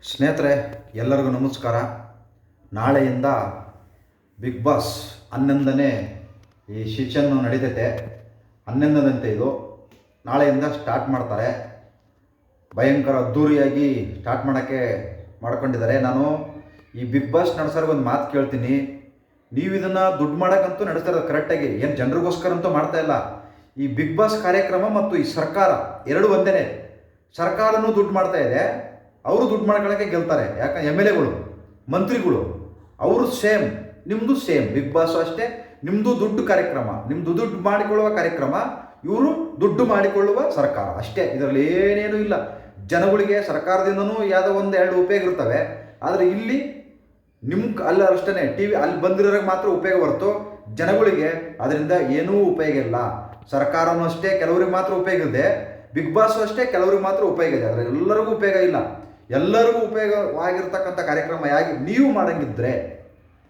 ಸ್ನೇಹಿತರೆ, ಎಲ್ಲರಿಗೂ ನಮಸ್ಕಾರ. ನಾಳೆಯಿಂದ ಬಿಗ್ ಬಾಸ್ 11ನೇ ಈ ಸೀಸನ್ನು ನಡೀತೈತೆ. 11ದಂತೆ ಇದು. ನಾಳೆಯಿಂದ ಸ್ಟಾರ್ಟ್ ಮಾಡ್ತಾರೆ. ಭಯಂಕರ ಅದ್ಧೂರಿಯಾಗಿ ಸ್ಟಾರ್ಟ್ ಮಾಡ್ಕೊಂಡಿದ್ದಾರೆ. ನಾನು ಈ ಬಿಗ್ ಬಾಸ್ ನಡೆಸೋರ್ಗೆ ಒಂದು ಮಾತು ಕೇಳ್ತೀನಿ. ನೀವು ಇದನ್ನು ದುಡ್ಡು ಮಾಡೋಕ್ಕಂತೂ ನಡೆಸ್ತಾ ಇರೋದು ಕರೆಕ್ಟಾಗಿ, ಏನು ಜನರಿಗೋಸ್ಕರ ಅಂತೂ ಮಾಡ್ತಾ ಇಲ್ಲ. ಈ ಬಿಗ್ ಬಾಸ್ ಕಾರ್ಯಕ್ರಮ ಮತ್ತು ಈ ಸರ್ಕಾರ ಎರಡು ಒಂದೇ. ಸರ್ಕಾರನೂ ದುಡ್ಡು ಮಾಡ್ತಾ ಇದೆ, ಅವರು ದುಡ್ಡು ಮಾಡ್ಕೊಳ್ಳೋಕ್ಕೆ ಗೆಲ್ತಾರೆ. ಯಾಕಂದ್ರೆ MLAಗಳು, ಮಂತ್ರಿಗಳು ಅವರು ಸೇಮ್, ನಿಮ್ಮದು ಸೇಮ್. ಬಿಗ್ ಬಾಸು ಅಷ್ಟೇ, ನಿಮ್ಮದು ದುಡ್ಡು ಕಾರ್ಯಕ್ರಮ, ನಿಮ್ಮದು ದುಡ್ಡು ಮಾಡಿಕೊಳ್ಳುವ ಕಾರ್ಯಕ್ರಮ, ಇವರು ದುಡ್ಡು ಮಾಡಿಕೊಳ್ಳುವ ಸರ್ಕಾರ ಅಷ್ಟೇ. ಇದರಲ್ಲಿ ಏನೇನೂ ಇಲ್ಲ. ಜನಗಳಿಗೆ ಸರ್ಕಾರದಿಂದನೂ ಯಾವುದೋ ಒಂದು ಎರಡು ಉಪಯೋಗ ಇರ್ತವೆ, ಆದರೆ ಇಲ್ಲಿ ಅಲ್ಲಿ ಅಷ್ಟೇ TV ಅಲ್ಲಿ ಬಂದಿರೋರಿಗೆ ಮಾತ್ರ ಉಪಯೋಗ ಹೊರತು ಜನಗಳಿಗೆ ಅದರಿಂದ ಏನೂ ಉಪಯೋಗ ಇಲ್ಲ. ಸರ್ಕಾರನೂ ಅಷ್ಟೇ ಕೆಲವ್ರಿಗೆ ಮಾತ್ರ ಉಪಯೋಗ ಇದೆ, ಬಿಗ್ ಬಾಸು ಅಷ್ಟೇ ಕೆಲವ್ರಿಗೆ ಮಾತ್ರ ಉಪಯೋಗ ಇದೆ, ಆದರೆ ಎಲ್ಲರಿಗೂ ಉಪಯೋಗ ಇಲ್ಲ. ಎಲ್ಲರಿಗೂ ಉಪಯೋಗವಾಗಿರ್ತಕ್ಕಂಥ ಕಾರ್ಯಕ್ರಮ ನೀವು ಮಾಡಂಗಿದ್ರೆ,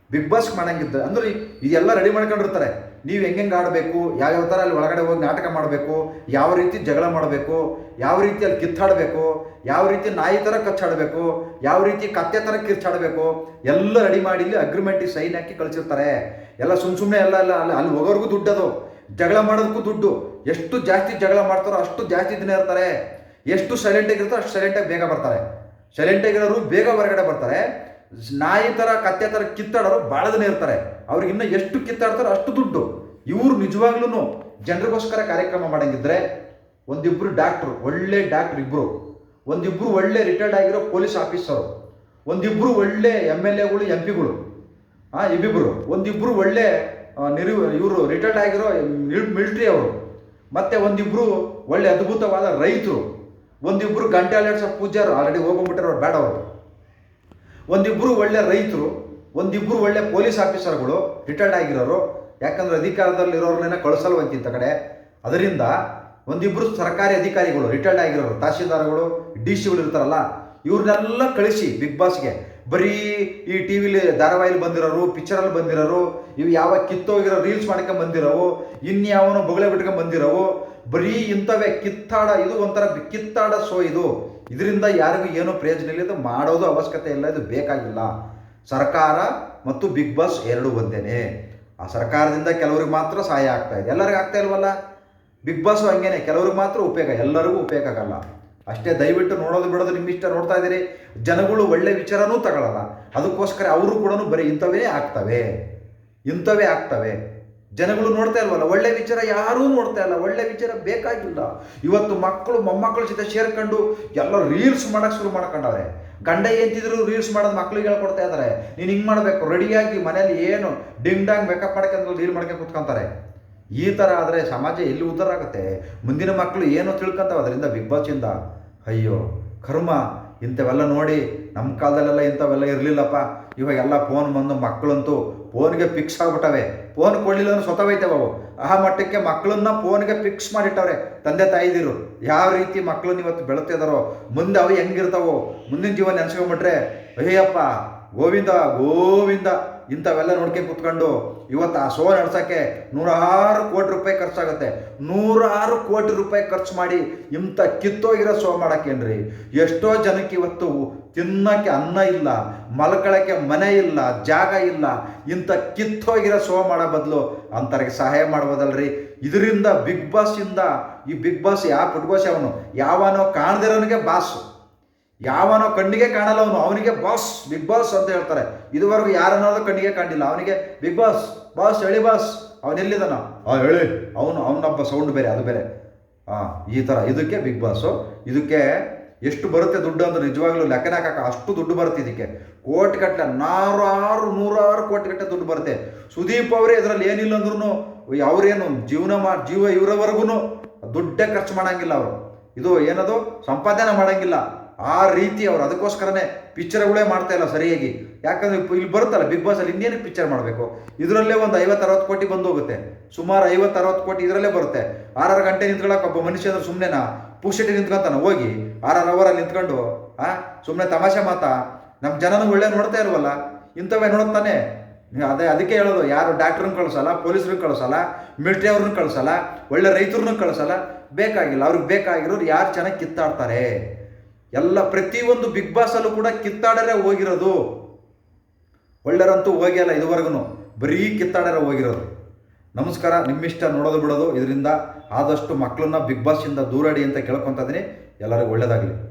ಬಿಗ್ ಬಾಸ್ ಮಾಡಂಗಿದ್ರೆ ಅಂದ್ರೆ ಇದೆಲ್ಲ ರೆಡಿ ಮಾಡ್ಕೊಂಡಿರ್ತಾರೆ. ನೀವು ಹೆಂಗೆ ಆಡಬೇಕು, ಯಾವ್ಯಾವ ಥರ ಅಲ್ಲಿ ಒಳಗಡೆ ಹೋಗಿ ನಾಟಕ ಮಾಡಬೇಕು, ಯಾವ ರೀತಿ ಜಗಳ ಮಾಡಬೇಕು, ಯಾವ ರೀತಿ ಅಲ್ಲಿ ಕಿತ್ತಾಡಬೇಕು, ಯಾವ ರೀತಿ ನಾಯಿ ಥರ ಕಚ್ಚಾಡಬೇಕು, ಯಾವ ರೀತಿ ಕತ್ತೆ ಥರ ಕಿರ್ಚಾಡಬೇಕು, ಎಲ್ಲ ರೆಡಿ ಮಾಡಿ ಇಲ್ಲಿ ಅಗ್ರಿಮೆಂಟಿಗೆ ಸೈನ್ ಹಾಕಿ ಕಳಿಸಿರ್ತಾರೆ. ಎಲ್ಲ ಸುಮ್ಮನೆ ಎಲ್ಲ ಅಲ್ಲಿ ಹೋಗೋರ್ಗೂ ದುಡ್ಡದು, ಜಗಳ ಮಾಡೋದಕ್ಕೂ ದುಡ್ಡು. ಎಷ್ಟು ಜಾಸ್ತಿ ಜಗಳ ಮಾಡ್ತಾರೋ ಅಷ್ಟು ಜಾಸ್ತಿ ದಿನ ಇರ್ತಾರೆ. ಎಷ್ಟು ಸೈಲೆಂಟಾಗಿರ್ತಾರೋ ಅಷ್ಟು ಸೈಲೆಂಟಾಗಿ ಬೇಗ ಬರ್ತಾರೆ. ಸೈಲೆಂಟಾಗಿರೋರು ಬೇಗ ಹೊರಗಡೆ ಬರ್ತಾರೆ. ನಾಯಿ ಥರ ಕತ್ತೆ ಥರ ಕಿತ್ತಾಡೋರು ಭಾಳ ದಿನ ಇರ್ತಾರೆ. ಅವ್ರಿಗೆ ಇನ್ನೂ ಎಷ್ಟು ಕಿತ್ತಾಡ್ತಾರೋ ಅಷ್ಟು ದುಡ್ಡು. ಇವರು ನಿಜವಾಗ್ಲೂ ಜನರಿಗೋಸ್ಕರ ಕಾರ್ಯಕ್ರಮ ಮಾಡಂಗಿದ್ರೆ ಒಂದಿಬ್ಬರು ಡಾಕ್ಟ್ರು, ಒಳ್ಳೆ ಡಾಕ್ಟ್ರು ಇಬ್ಬರು, ಒಂದಿಬ್ಬರು ಒಳ್ಳೆ ರಿಟೈರ್ಡ್ ಆಗಿರೋ ಪೊಲೀಸ್ ಆಫೀಸರು, ಒಂದಿಬ್ಬರು ಒಳ್ಳೆ MLAಗಳು MP ಗಳು, ಇಬ್ಬಿಬ್ಬರು, ಒಂದಿಬ್ಬರು ಒಳ್ಳೆ ಇವರು ರಿಟೈರ್ಡ್ ಆಗಿರೋ ಮಿಲಿಟ್ರಿ ಅವರು, ಮತ್ತು ಒಂದಿಬ್ಬರು ಒಳ್ಳೆ ಅದ್ಭುತವಾದ ರೈತರು, ಒಂದಿಬ್ಬರು ಗಂಟಾಲೇಟ್ಸ ಪೂಜಾರು, ಆಲ್ರೆಡಿ ಹೋಗ್ಬಿಟ್ಟಿರೋರು ಬೇಡ ಅವರು, ಒಂದಿಬ್ಬರು ಒಳ್ಳೆ ರೈತರು, ಒಂದಿಬ್ಬರು ಒಳ್ಳೆ ಪೊಲೀಸ್ ಆಫೀಸರ್ಗಳು ರಿಟೈರ್ಡ್ ಆಗಿರೋರು. ಯಾಕಂದರೆ ಅಧಿಕಾರದಲ್ಲಿರೋರ್ನೇನ ಕಳಿಸಲ್ವಂತಿಂತ ಕಡೆ. ಅದರಿಂದ ಒಂದಿಬ್ಬರು ಸರ್ಕಾರಿ ಅಧಿಕಾರಿಗಳು ರಿಟೈರ್ಡ್ ಆಗಿರೋರು, ತಹಶೀಲ್ದಾರ್ಗಳು, DC ಗಳು ಇರ್ತಾರಲ್ಲ, ಇವ್ರನ್ನೆಲ್ಲ ಕಳಿಸಿ ಬಿಗ್ ಬಾಸ್ಗೆ. ಬರೀ ಈ TV ಧಾರಾವಾಹಿಲಿ ಬಂದಿರೋರು, ಪಿಕ್ಚರಲ್ಲಿ ಬಂದಿರೋರು, ಇವು ಯಾವ ಕಿತ್ತೋಗಿರೋ ರೀಲ್ಸ್ ಮಾಡ್ಕೊಂಡು ಬಂದಿರೋವು, ಇನ್ಯಾವನೋ ಬೊಗಳೆ ಬಿಟ್ಕೊಂಡು ಬಂದಿರೋವು, ಬರೀ ಇಂಥವೇ ಕಿತ್ತಾಡ. ಇದು ಒಂಥರ ಕಿತ್ತಾಡ ಶೋ ಇದು. ಇದರಿಂದ ಯಾರಿಗೂ ಏನೂ ಪ್ರಯೋಜನ ಇಲ್ಲ, ಇದು ಮಾಡೋದು ಅವಶ್ಯಕತೆ ಇಲ್ಲ, ಇದು ಬೇಕಾಗಿಲ್ಲ. ಸರ್ಕಾರ ಮತ್ತು ಬಿಗ್ ಬಾಸ್ ಎರಡು ಒಂದೇನೆ. ಆ ಸರ್ಕಾರದಿಂದ ಕೆಲವ್ರಿಗೆ ಮಾತ್ರ ಸಹಾಯ ಆಗ್ತಾ ಇದೆ, ಎಲ್ಲರಿಗೂ ಆಗ್ತಾ ಇಲ್ವಲ್ಲ. ಬಿಗ್ ಬಾಸು ಹಂಗೇನೆ, ಕೆಲವ್ರಿಗೆ ಮಾತ್ರ ಉಪಯೋಗ, ಎಲ್ಲರಿಗೂ ಉಪಯೋಗ ಆಗಲ್ಲ ಅಷ್ಟೇ. ದಯವಿಟ್ಟು ನೋಡೋದು ಬಿಡೋದು ನಿಮ್ಮ ಇಷ್ಟ. ನೋಡ್ತಾ ಇದ್ದೀರಿ, ಜನಗಳು ಒಳ್ಳೆ ವಿಚಾರನೂ ತಗೊಳ್ಳಲ್ಲ. ಅದಕ್ಕೋಸ್ಕರ ಅವರು ಕೂಡ ಬರೀ ಇಂಥವೇ ಆಗ್ತವೆ. ಜನಗಳು ನೋಡ್ತಾ ಇಲ್ವಲ್ಲ, ಒಳ್ಳೆ ವಿಚಾರ ಯಾರೂ ನೋಡ್ತಾ ಇಲ್ಲ. ಒಳ್ಳೆ ವಿಚಾರ ಬೇಕಾಗಿಲ್ಲ. ಇವತ್ತು ಮಕ್ಕಳು ಮೊಮ್ಮಕ್ಕಳ ಜೊತೆ ಸೇರ್ಕೊಂಡು ಎಲ್ಲ ರೀಲ್ಸ್ ಮಾಡೋಕ್ಕೆ ಶುರು ಮಾಡ್ಕೊಂಡವ್ರೆ. ಗಂಡ ಎಂತಿದ್ರು ರೀಲ್ಸ್ ಮಾಡೋದು ಮಕ್ಳಿಗೆ ಹೇಳ್ಕೊಡ್ತಾ ಇದ್ದಾರೆ. ನೀನು ಹಿಂಗೆ ಮಾಡಬೇಕು, ರೆಡಿಯಾಗಿ ಮನೇಲಿ ಏನು ಡಿಂಗ್ ಡಾಂಗ್ ಮೇಕಪ್ ಮಾಡ್ಕೊಂಡು ರೀಲ್ ಮಾಡ್ಕೊಂಡು ಕೂತ್ಕೊಂತಾರೆ. ಈ ಥರ ಆದರೆ ಸಮಾಜ ಎಲ್ಲಿ ಉದ್ಧಾರ ಆಗುತ್ತೆ? ಮುಂದಿನ ಮಕ್ಕಳು ಏನೋ ತಿಳ್ಕೊಂತಾವೆ ಅದರಿಂದ, ಬಿಗ್ ಬಾಸಿಂದ. ಅಯ್ಯೋ ಕರ್ಮ, ಇಂಥವೆಲ್ಲ ನೋಡಿ. ನಮ್ಮ ಕಾಲದಲ್ಲೆಲ್ಲ ಇಂಥವೆಲ್ಲ ಇರಲಿಲ್ಲಪ್ಪ. ಇವಾಗೆಲ್ಲ ಫೋನ್ ಬಂದು ಮಕ್ಕಳಂತೂ ಫೋನ್ಗೆ ಫಿಕ್ಸ್ ಆಗಿಬಿಟ್ಟವೆ. ಫೋನ್ ಕೊಡಲಿಲ್ಲ ಅಂದ್ರೆ ಸ್ವತವೈತವೆ ಅವು. ಆ ಮಟ್ಟಕ್ಕೆ ಮಕ್ಕಳನ್ನ ಫೋನ್ಗೆ ಫಿಕ್ಸ್ ಮಾಡಿಟ್ಟವ್ರೆ ತಂದೆ ತಾಯಿದಿರು. ಯಾವ ರೀತಿ ಮಕ್ಕಳನ್ನ ಇವತ್ತು ಬೆಳೆತಿದಾರೋ, ಮುಂದೆ ಅವು ಹೆಂಗಿರ್ತಾವೋ, ಮುಂದಿನ ಜೀವನ ನೆನೆಸ್ಕೊಂಡ್ಬಿಟ್ರೆ ಅಯ್ಯಪ್ಪ ಗೋವಿಂದ ಇಂಥವೆಲ್ಲ ನೋಡ್ಕೊಂಡು ಕೂತ್ಕೊಂಡು ಇವತ್ತು ಆ ಶೋ ನಡ್ಸೋಕ್ಕೆ 106 ಕೋಟಿ ರೂಪಾಯಿ ಖರ್ಚಾಗುತ್ತೆ. 106 ಕೋಟಿ ರೂಪಾಯಿ ಖರ್ಚು ಮಾಡಿ ಇಂಥ ಕಿತ್ತೋಗಿರೋ ಶೋ ಮಾಡೋಕ್ಕೇನ್ರಿ? ಎಷ್ಟೋ ಜನಕ್ಕೆ ಇವತ್ತು ತಿನ್ನೋಕ್ಕೆ ಅನ್ನ ಇಲ್ಲ, ಮಲ್ಕೊಳ್ಳೋಕ್ಕೆ ಮನೆ ಇಲ್ಲ, ಜಾಗ ಇಲ್ಲ. ಇಂಥ ಕಿತ್ತೋಗಿರೋ ಶೋ ಮಾಡೋ ಬದಲು ಅಂಥವ್ರಿಗೆ ಸಹಾಯ ಮಾಡ್ಬೋದಲ್ರಿ. ಇದರಿಂದ ಬಿಗ್ ಬಾಸಿಂದ, ಈ ಬಿಗ್ ಬಾಸ್ ಯಾವ ಪುಟ್ಕೋಶ, ಅವನು ಯಾವನೋ ಕಾಣದಿರೋನಿಗೆ ಬಾಸು, ಯಾವನೋ ಕಣ್ಣಿಗೆ ಕಾಣಲ್ಲ ಅವನಿಗೆ ಬಾಸ್, ಬಿಗ್ ಬಾಸ್ ಅಂತ ಹೇಳ್ತಾರೆ. ಇದುವರೆಗೂ ಯಾರನ್ನೋದು ಕಣ್ಣಿಗೆ ಕಾಣಿಲ್ಲ, ಅವನಿಗೆ ಬಿಗ್ ಬಾಸ್, ಬಾಸ್ ಹೇಳಿ ಬಾಸ್, ಅವನೆಲ್ಲಿದ್ದಾನ ಹೇಳಿ, ಅವನೊಬ್ಬ ಸೌಂಡ್ ಬೇರೆ, ಅದು ಬೇರೆ. ಈ ಥರ ಇದಕ್ಕೆ ಬಿಗ್ ಬಾಸು. ಇದಕ್ಕೆ ಎಷ್ಟು ಬರುತ್ತೆ ದುಡ್ಡು ಅಂದ್ರೆ ನಿಜವಾಗ್ಲೂ ಲೆಕ್ಕನ ಹಾಕಕ್ಕ ಅಷ್ಟು ದುಡ್ಡು ಬರುತ್ತೆ. ಇದಕ್ಕೆ ಕೋಟಿಗಟ್ಟಲೆ, 106 ಕೋಟಿಗಟ್ಟಲೆ ದುಡ್ಡು ಬರುತ್ತೆ. ಸುದೀಪ್ ಅವರೇ ಇದರಲ್ಲಿ ಏನಿಲ್ಲ ಅಂದ್ರೂ ಅವರೇನು ಜೀವ ಇವರವರೆಗೂ ದುಡ್ಡೇ ಖರ್ಚು ಮಾಡೋಂಗಿಲ್ಲ ಅವರು. ಇದು ಏನದು ಸಂಪಾದನೆ ಮಾಡೋಂಗಿಲ್ಲ ಆ ರೀತಿ ಅವರು. ಅದಕ್ಕೋಸ್ಕರನೇ ಪಿಕ್ಚರ್ಗಳೇ ಮಾಡ್ತಾ ಇಲ್ಲ ಸರಿಯಾಗಿ. ಯಾಕಂದರೆ ಇಲ್ಲಿ ಬರುತ್ತಲ್ಲ ಬಿಗ್ ಬಾಸಲ್ಲಿ, ಇನ್ನೇನಕ್ಕೆ ಪಿಕ್ಚರ್ ಮಾಡಬೇಕು? ಇದರಲ್ಲೇ ಒಂದು 50-60 ಕೋಟಿ ಬಂದು ಹೋಗುತ್ತೆ. ಸುಮಾರು 50-60 ಕೋಟಿ ಇದರಲ್ಲೇ ಬರುತ್ತೆ. 6 ಗಂಟೆ ನಿಂತ್ಕೊಳ್ಳೋಕೆ ಒಬ್ಬ ಮನುಷ್ಯ ಅಂದ್ರೆ ಸುಮ್ಮನೆನಾ? ಪುಕ್ಷಟಿ ನಿಂತ್ಕೊಂತಾನೆ ಹೋಗಿ 6 ಅವರಲ್ಲಿ ನಿಂತ್ಕೊಂಡು ಸುಮ್ಮನೆ ತಮಾಷೆ ಮಾತಾ? ನಮ್ಮ ಜನನೂ ಒಳ್ಳೆ ನೋಡ್ತಾ ಇಲ್ವಲ್ಲ, ಇಂಥವೇ ನೋಡ್ತಾನೆ. ಅದಕ್ಕೆ ಹೇಳೋದು, ಯಾರು ಡಾಕ್ಟ್ರನ್ನ ಕಳಿಸಲ್ಲ, ಪೊಲೀಸ್ರನ್ನ ಕಳಿಸಲ್ಲ, ಮಿಲಿಟ್ರಿ ಅವ್ರನ್ನ ಕಳಿಸಲ್ಲ, ಒಳ್ಳೆ ರೈತರನ್ನ ಕಳಿಸಲ್ಲ. ಬೇಕಾಗಿಲ್ಲ. ಅವ್ರಿಗೆ ಬೇಕಾಗಿರೋರು ಯಾರು ಚೆನ್ನಾಗಿ ಕಿತ್ತಾಡ್ತಾರೆ, ಎಲ್ಲ ಪ್ರತಿಯೊಂದು ಬಿಗ್ ಬಾಸಲ್ಲೂ ಕೂಡ ಕಿತ್ತಾಡರೇ ಹೋಗಿರೋದು. ಒಳ್ಳೆರಂತೂ ಹೋಗಿಲ್ಲ ಇದುವರೆಗೂ, ಬರೀ ಕಿತ್ತಾಡರೇ ಹೋಗಿರೋದು. ನಮಸ್ಕಾರ. ನಿಮ್ಮಿಷ್ಟ ನೋಡೋದು ಬಿಡೋದು. ಇದರಿಂದ ಆದಷ್ಟು ಮಕ್ಕಳನ್ನ ಬಿಗ್ ಬಾಸಿಂದ ದೂರಾಡಿ ಅಂತ ಕೇಳ್ಕೊತಾ ಇದ್ದೀನಿ. ಎಲ್ಲರಿಗೂ ಒಳ್ಳೆಯದಾಗಲಿ.